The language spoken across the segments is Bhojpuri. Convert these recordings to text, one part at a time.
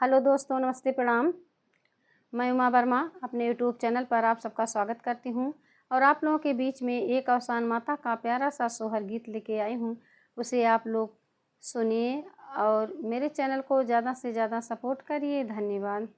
हेलो दोस्तों, नमस्ते, प्रणाम। मैं उमा वर्मा अपने यूट्यूब चैनल पर आप सबका स्वागत करती हूं और आप लोगों के बीच में एक अवसान माता का प्यारा सा सोहर गीत लेके आई हूं। उसे आप लोग सुनिए और मेरे चैनल को ज़्यादा से ज़्यादा सपोर्ट करिए। धन्यवाद।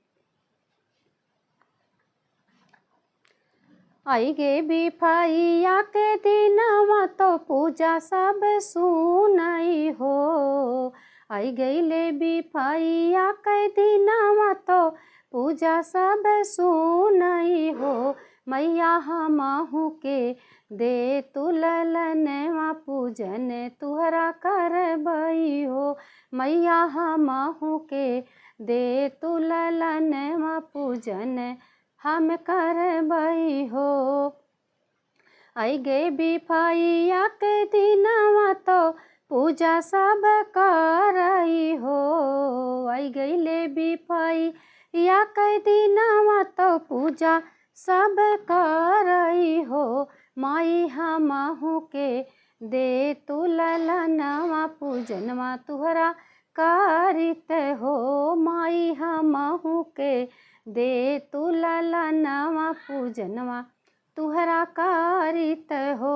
आई गे बिफाइया के दिनवा तो पूजा सब सुनाई हो। आई गईले बिफाइया के दिनवा तो पूजा सब सुनाई हो। मैया हमहू के दे तू ललनवा पूजन तुहरा करबई हो। मैया हमहू के दे तू ललनवा पूजन हम करबई हो। आई गे बिफाइया के दिनवा तो पूजा सब करई हो। आई गईले बिफाइया के दिनवा तो पूजा सब करई हो। माई हमहू के दे तू ललनवा पूजनवा तुहरा करित हो। माई हमहू के दे तू ललनवा पूजनवा तुहरा करित हो।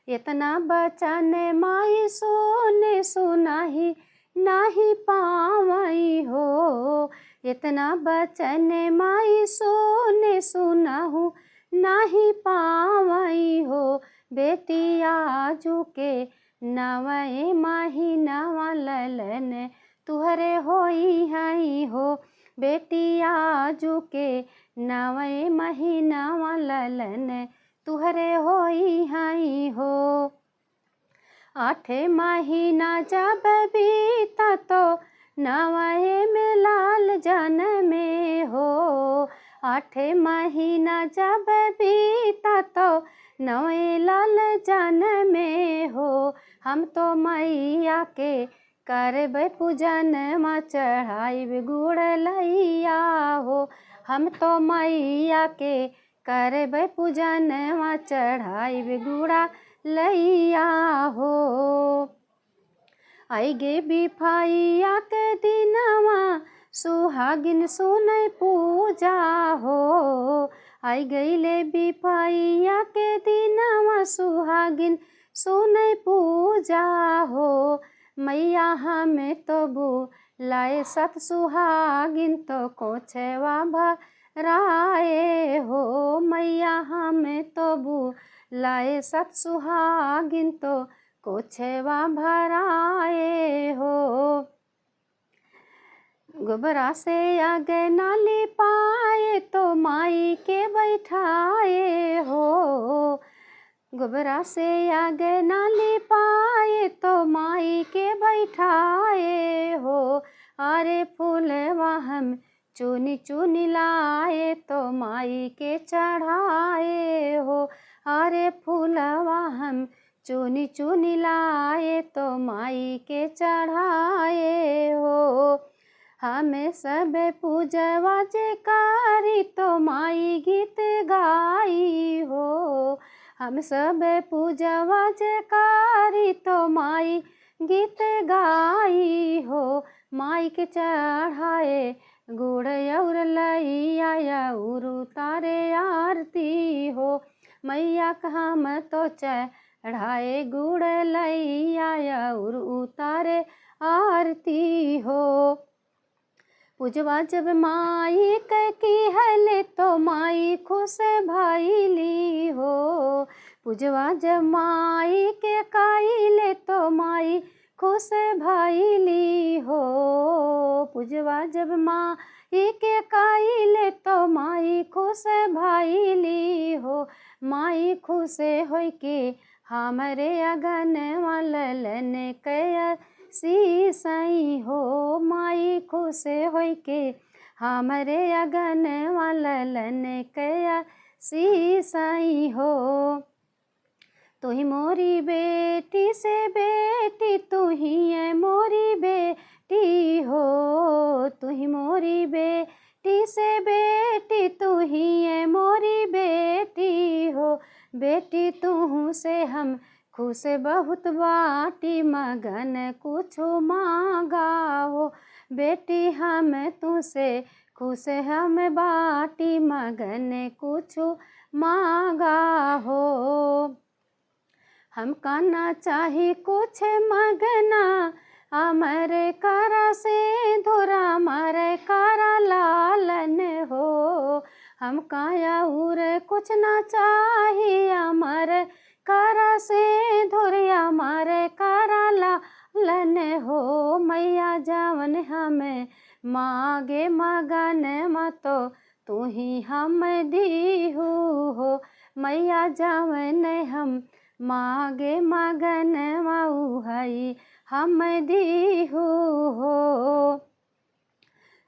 इतना बचन माई सोने सुनाही नाही पावई हो। इतना बचन माई सोने सुनाहू नाही पावई हो। बेटिया जुके नवे महीनावा ललन तुहरे होई हई हो। बेटिया जुके नवे महीनावा ललन तुहरे होई हई हो। 8 महीना जब बीता तो नवे में लाल जनमे हो। 8 महीना जब बीता तो नवे लाल जनमे हो। हम तो मैया के करबै पूजन मा चढ़ाइब गुड़ लैया हो। हम तो मैया के करबै पूजन मा चढ़ाइब गुड़ा लैया हो। आई गे बिफाइया के दिनवा सुहागिन सुनै पूजा हो। आई गईले बिफाइया के दिनवा सुहागिन सुनै पूजा हो। मैया हमें तो बुलाए सत सुहागिन तो कोछवा भराए हो। मैया हमें तो बुलाए सत सुहागिन तो कोछवा भराए हो। गोबरा से आगे नाली पाए तो माई के बैठाए हो। गोबरा से आगे नाली पाए तो माई के बैठाए हो। अरे फूलवा हम चुनी चुनी लाए तो माई के चढ़ाए हो। अरे फूलवा हम चुनी चुनी लाए तो माई के चढ़ाए हो। हमें सब पूजवा जयकारी तो माई गीत गाई हो। हम सब पूजवा जयकारी तो माई गीत गाई हो। माई के चढ़ाए गुड़ और लैया और उतारे आरती हो। मैया का हम तो चढ़ाए गुड़ लैया और उतारे आरती हो। पूजवा जब माई की हले तो माई खुश भइली हो। पूजवा जब माई के काइले तो माई खुश भइली हो। पूजवा जब माई के काइले तो माई खुश भइली हो। माई खुश होई के हमरे अगन ललन कया सीसई हो। माई खुश होई के हमरे अगन ललन कया सीसई हो। तू ही मोरी बेटी से बेटी तू ही है मोरी बेटी हो। तू ही मोरी बेटी से बेटी तू ही है मोरी बेटी हो। बेटी तू से हम खुश बहुत बाटी मगन कुछो मांगा हो। बेटी हम तुझसे खुश हम बाटी मगन कुछो मांगा हो। हम काना चाही कुछ मगना अमर करा से धोरा मर करा लालन हो। हम काया उर कुछ ना चाहिए अमर करा से धोरिया मर करा लालन हो। मैया जावन हमें मागे मगन मतो तू ही हम दीहू हो। मैया जावन हम मागे मगन माऊ हई हम दीहू हो।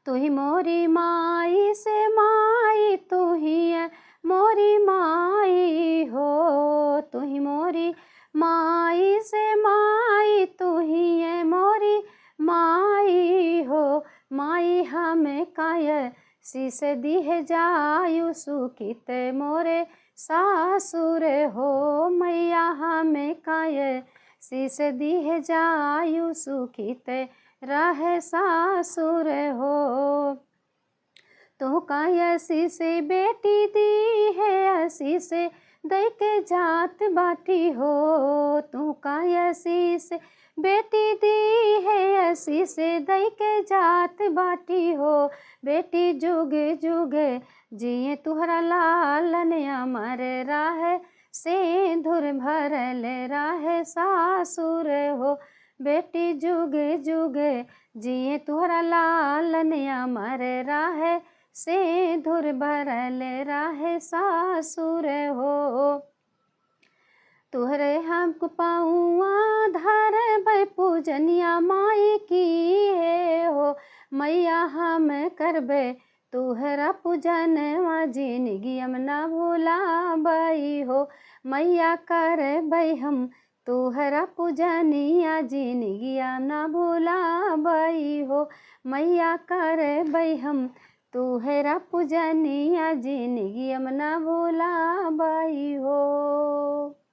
तू ही मोरी माई से माई तू ही मोरी माई हो। तू ही मोरी माई से माई तू ही मोरी माई हो। माई हमें काय शीस दिह जायु सुखित मोरे सासुर हो। मैया हमें काय शीस दिह जायु सुखित रह सासुर हो। तो काय शीस बेटी दी है शीस दई के जात बाटी हो। तू काय शीस बेटी दी है शीस दई के जात बाटी हो। बेटी जुगे जुगे जिए तुहरा लालन अमर राह सिंदूर भरल राह सासुर हो। बेटी जुगे जुगे जिए तुहरा लालन अमर राह सिंदूर भरल राह सासुर हो। तुहरे हमको पाऊँ धर भय पूजनिया माई की है हो। मैया हम करबे तुहरा पूजन जिंदगी हम ना भूला बई हो। मैया कर बई हम तुहरा पूजनिया जिंदगी ना भूला बई हो। मैया कर बई हम तुहरा पूजनिया जिंदगी हम ना भूला बई हो।